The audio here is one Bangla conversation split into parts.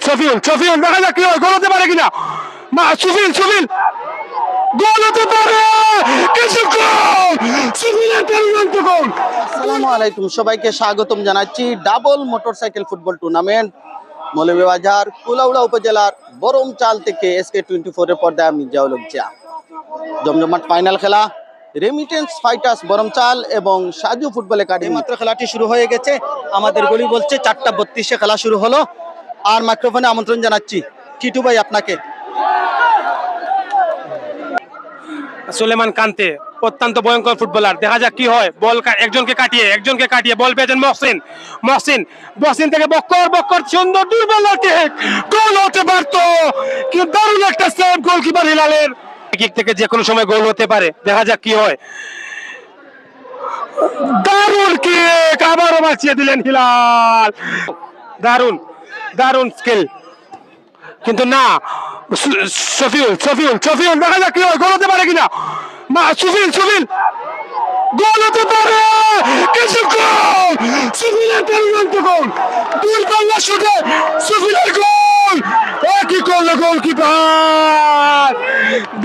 সফিউল দেখা যাক কি হয়, গোল হতে পারে কিনা। সুফিল গোল হতে পারে, কিছু গোল, সুফিলের দুর্দান্ত গোল। আসসালামু আলাইকুম, সবাইকে স্বাগতম জানাচ্ছি double motorcycle football tournament Moulvibazar Kulaura উপজেলার বরমচাল থেকে SK24 এর পর্দায় আমি জিয়াউল হক জিয়া। জমজমাট ফাইনাল খেলা রেমিটেন্স ফাইটার্স বরমচাল এবং সাজু ফুটবল একাডেমি। মাত্র খেলাটি শুরু হয়ে গেছে, আমাদের গলি বলছে 4:32-এ খেলা শুরু হলো। আর মাইক্রোফোনে আমন্ত্রণ জানাচ্ছি টিটু ভাই আপনাকে। সুলেমান কান্তে অত্যন্ত ভয়ঙ্কর ফুটবলার, দেখা যাক কি হয়। বল একজনকে কাটিয়ে বল পেয়েছেন মহসিন থেকে বক্কর সুন্দর দুর্বল গোল হতে পারতো, কি দারুণ একটা সেভ গোলকিপার হিলালের। কিক থেকে যে কোনো সময় গোল হতে পারে, দেখা যাক কি হয়। দারুণ কিক, আবারও বাঁচিয়ে দিলেন হিলাল। দারুণ স্কিল, কিন্তু না। সফিউল দেখা যাক কি হয়, গোল হতে পারে কিনা। সুফিল গোল হতে পারে, কিছু গোল, সুফিলের দুর্দান্ত গোল, দূরপাল্লা শুটে সুফিলের গোল। একই করলো গোলকিপার,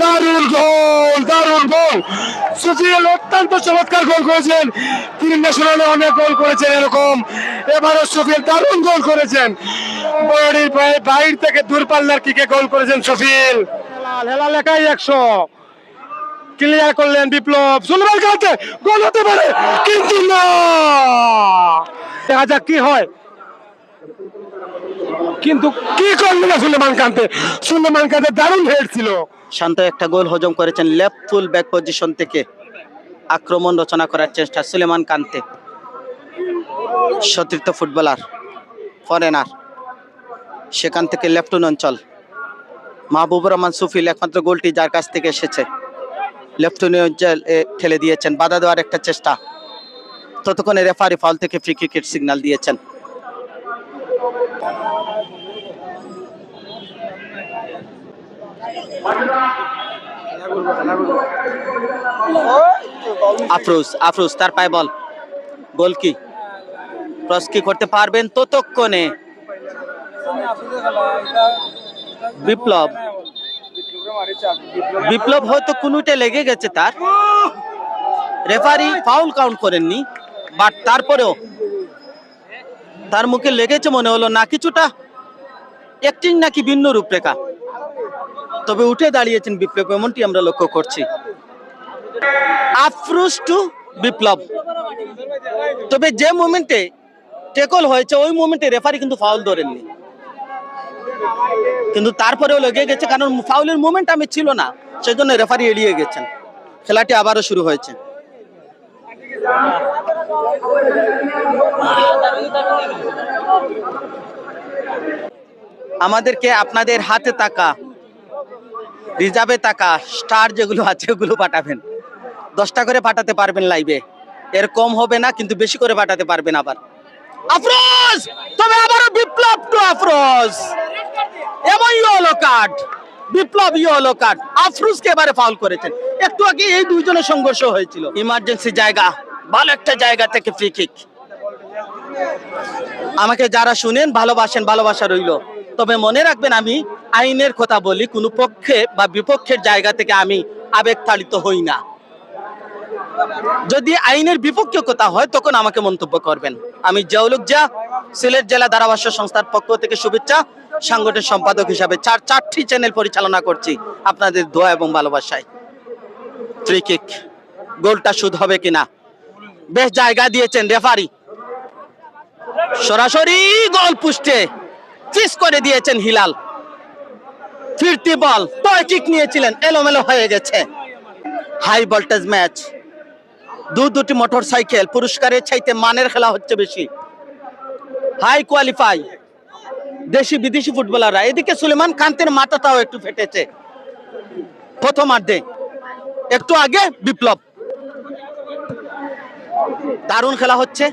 দারুণ গোল। সুফিল অত্যন্ত চমৎকার গোল করেছেন, তিনি ন্যাশনালে অনেক গোল করেছেন এরকম, এবারও সুফিল দারুণ গোল করেছেন। বড়ির বাইর থেকে দূরপাল্লার কিকে গোল করেছেন সুফিল। হেলাল একাই 100 ক্লিয়ার করলেন বিপ্লব। সুলেমান কান্তে গোল হতে পারে, কিন্তু না। দেখা যাক কি হয়, কিন্তু কি করলো না সুলেমান কান্তে দারুণ হেড ছিল। শান্ত একটা গোল হজম করেছেন লেফট ফুল ব্যাক পজিশন থেকে। আক্রমণ রচনা করার চেষ্টা সুলেমান কান্তে, সতীর্থ ফুটবলার, ফরেনার, সেখান থেকে লেফটুন অঞ্চল মাহবুবুর রহমান সুফিল একমাত্র গোলটি যার কাছ থেকে এসেছে। লেফটুন অঞ্চল ঠেলে দিয়েছেন, বাধা দেওয়ার একটা চেষ্টা, ততক্ষণে রেফারি ফাউল থেকে ফ্রি কিকের সিগন্যাল দিয়েছেন। আফরোজ তার পায়ে বল, গোল কি ক্রস কি করতে পারবেন ততক্ষণে বিপ্লব হয়তো কোনোটা লেগে গেছে তার, রেফারি ফাউল কাউন্ট করেননি, বাট তারপরেও তার মুখে লেগেছে মনে হলো, না কিছুটা অ্যাক্টিং নাকি ভিন্ন রূপরেখা। তবে উঠে দাঁড়িয়েছেন বিপ্লব, এমনটি আমরা লক্ষ্য করছি। আফরোজ টু বিপ্লব, তবে যে মোমেন্টে ট্যাকল হয়েছে ওই মোমেন্টে রেফারি কিন্তু ফাউল ধরেননি, কিন্তু তারপরেও লেগে গেছে, কারণ ফাউলের মোমেন্ট আমি ছিল না, সেজন্য রেফারি এড়িয়ে গেছেন। খেলাটি আবারও শুরু হয়েছে। আমাদেরকে আপনাদের হাতে টাকা, রিজার্ভে টাকা, স্টার যেগুলো আছে ওগুলো পাঠাবেন, 10টা করে পাঠাতে পারবেন লাইভে, এর কম হবে না, কিন্তু বেশি করে পাঠাতে পারবেন। আবার আফরোজ, তবে আবারও বিপ্লব টু আফরোজ, এবং ইয়েলো কার্ড, বিপ্লব ইয়েলো কার্ড, আফরোজকে এবারে ফাউল করেছেন। একটু আগে এই দুইজনের সংঘর্ষ হয়েছিল, ইমার্জেন্সি জায়গা, ভালো একটা জায়গা থেকে ফ্রি কিক। আমাকে যারা শুনেন ভালোবাসেন, ভালোবাসা রইল, তবে মনে রাখবেন আমি আইনের কথা বলি, কোনো পক্ষে বা বিপক্ষের জায়গা থেকে আমি আবেগ তাড়িত হই না। যদি আইনের বিপক্ষে কথা হয় তখন আমাকে মন্তব্য করবেন। আমি জিয়াউল হক জিয়া, সিলেট জেলা ধারাভাষ্য সংস্থার পক্ষ থেকে শুভেচ্ছা, সাংগঠনিক সম্পাদক হিসাবে চারটি চ্যানেল পরিচালনা করছি আপনাদের দোয়া এবং ভালোবাসায়। ফ্রি কিক, গোলটা শুধ হবে কিনা, বেশ জায়গা দিয়েছেন রেফারি, সরাসরি গোল পোস্টে ফিস করে দিয়েছেন হিলাল। ফিরতি বল, টয় কিক নিয়েছিলেন, এলোমেলো হয়ে গেছে। হাই ভোল্টেজ ম্যাচ, দুটি মোটরসাইকেল, পুরস্কারের চাইতে মানের খেলা হচ্ছে বেশি। হাই কোয়ালিফাই দেশি বিদেশি ফুটবলাররা। এদিকে সুলেমান কান্তের মাথাটাও একটু ফেটেছে প্রথমার্ধে, একটু আগে বিপ্লব। দারুণ খেলা হচ্ছে,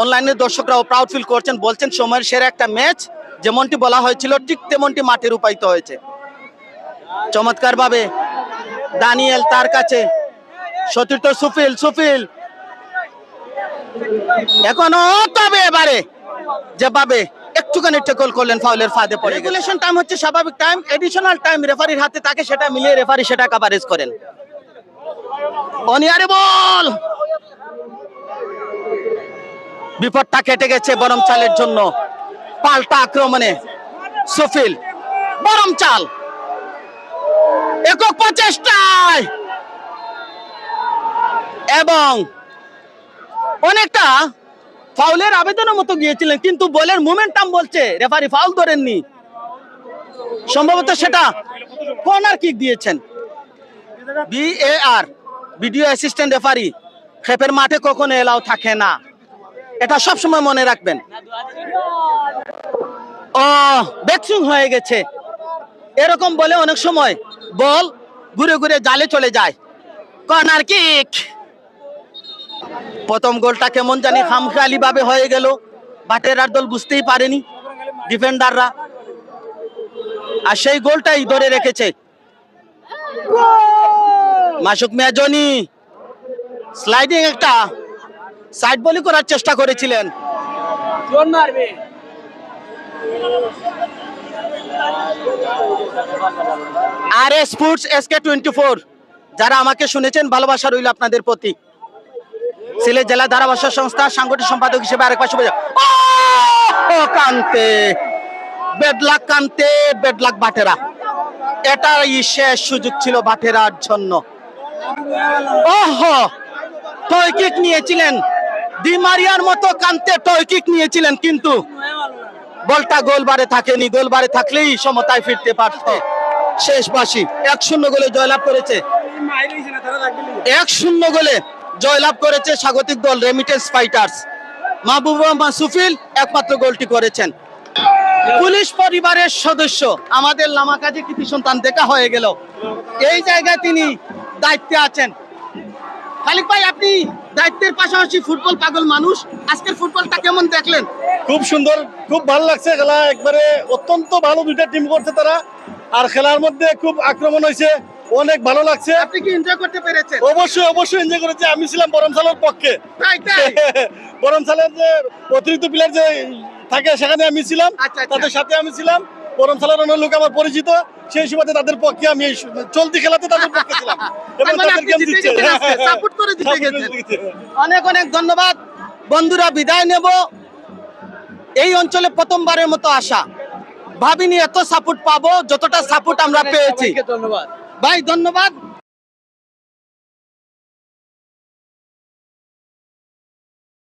অনলাইনে দর্শকরাও প্রাউড ফিল করছেন, বলছেন সময়ের সেরা একটা ম্যাচ, যেমনটি বলা হয়েছিল ঠিক তেমনটি মাঠে রূপায়িত হয়েছে। চমৎকার ভাবে দানিয়েল, তার কাছে সতীর্থ সুফিল এখনো, তবে এবারে যেভাবে একটুখানি টেকল করলেন, ফাউলের ফাঁদে পড়ে। রেগুলেশন টাইম হচ্ছে স্বাভাবিক টাইম, এডিশনাল টাইম রেফারির হাতে থাকে, সেটা মিলিয়ে রেফারি সেটা কভারেজ করেন। অনিয়ারে বল, বিপদটা কেটে গেছে বরম চালের জন্য। পাল্টা আক্রমণে সুফিল, বরম চাল একক প্রচেষ্টায়, এবং অনেকটা ফাউলের আবেদনের মতো গিয়েছিলেন, কিন্তু বলের মোমেন্টাম বলছে রেফারি ফাউল ধরেননি, সম্ভবত সেটা কর্নার কিক দিয়েছেন। VAR, ভিডিও অ্যাসিস্ট্যান্ট রেফারি, খেপের মাঠে কখনো এলাও থাকে না, এটা সবসময় মনে রাখবেন। ও ব্যাকসুইং হয়ে গেছে, এরকম বলে অনেক সময় বল ঘুরে ঘুরে জালে চলে যায়। কর্নার কিক, প্রথম গোলটা কেমন জানি খামখেয়ালি ভাবে হয়ে গেল, বাটেরার দল বুঝতেই পারেনি, ডিফেন্ডাররা, আর সেই গোলটাই ধরে রেখেছে। মাসুক মিয়া জনি স্লাইডিং একটা সাইড বলি করার চেষ্টা করেছিলেন। RS স্পোর্টস SK24, যারা আমাকে শুনেছেন, ভালোবাসা রইল আপনাদের প্রতি। সিলেট জেলা ধারাভাষ্য সংস্থা সাংগঠনিক সম্পাদক হিসেবে আরেক পাশে কান্তে বেডলাক, কান্তে বেডলাক বাটেরা, এটাই শেষ সুযোগ ছিল বাটেরার জন্য। ওহো, টয় কিক নিয়েছিলেন দি মারিয়ার মতো, কান্তে টয় কিক নিয়েছিলেন, কিন্তু বলটা গোলবারে থাকেনি, গোলবারে থাকলেই সমতায় ফিরতে পারত। শেষ বাসি 1-0 গোলে জয়লাভ করেছে, 1-0 গোলে জয়লাভ করেছে স্বাগতিক দল রেমিটেন্স ফাইটার্স। মাহবুবা মাসুফিল একমাত্র গোলটি করেছেন। পুলিশ পরিবারের সদস্য আমাদের লামাকাজি কৃতি সন্তান দেখা হয়ে গেল, এই জায়গায় তিনি দায়িত্বে আছেন। খালিক ভাই, আপনি দায়িত্বের পাশাপাশি ফুটবল পাগল মানুষ, আজকের ফুটবলটা কেমন দেখলেন? খুব সুন্দর, খুব ভালো লাগছে খেলা, একবারে অত্যন্ত ভালো দুইটা টিম করছে তারা, আর খেলার মধ্যে খুব আক্রমণ হয়েছে, অনেক ভালো লাগছে। আপনি কি এনজয় করতে পেরেছেন? অবশ্যই অবশ্যই এনজয় করেছি, আমি ছিলাম বরমসালের পক্ষে। তাই তাই বরমসালের যে অতিরিক্ত প্লেয়ার যে থাকে সেখানে আমি ছিলাম, আচ্ছা, আচ্ছা। তাদের সাথে আমি ছিলাম। বরমসালের অনেক লোক আমার পরিচিত, সেই সুবাদে তাদের পক্ষে আমি এই চলতি খেলাতে তাদের পক্ষে ছিলাম, এবং তার মানে তাদের আপনি গেম জিতে দিচ্ছে, গেছেন আজকে, সাপোর্ট করে জিতে সাপোর্ট করে গেছেন। জিতেছে। অনেক অনেক ধন্যবাদ বন্ধুরা, বিদায় নেব। এই অঞ্চলে প্রথমবারের মতো আসা, ভাবিনি এত সাপোর্ট পাবো যতটা সাপোর্ট আমরা পেয়েছি। ধন্যবাদ ভাই, ধন্যবাদ।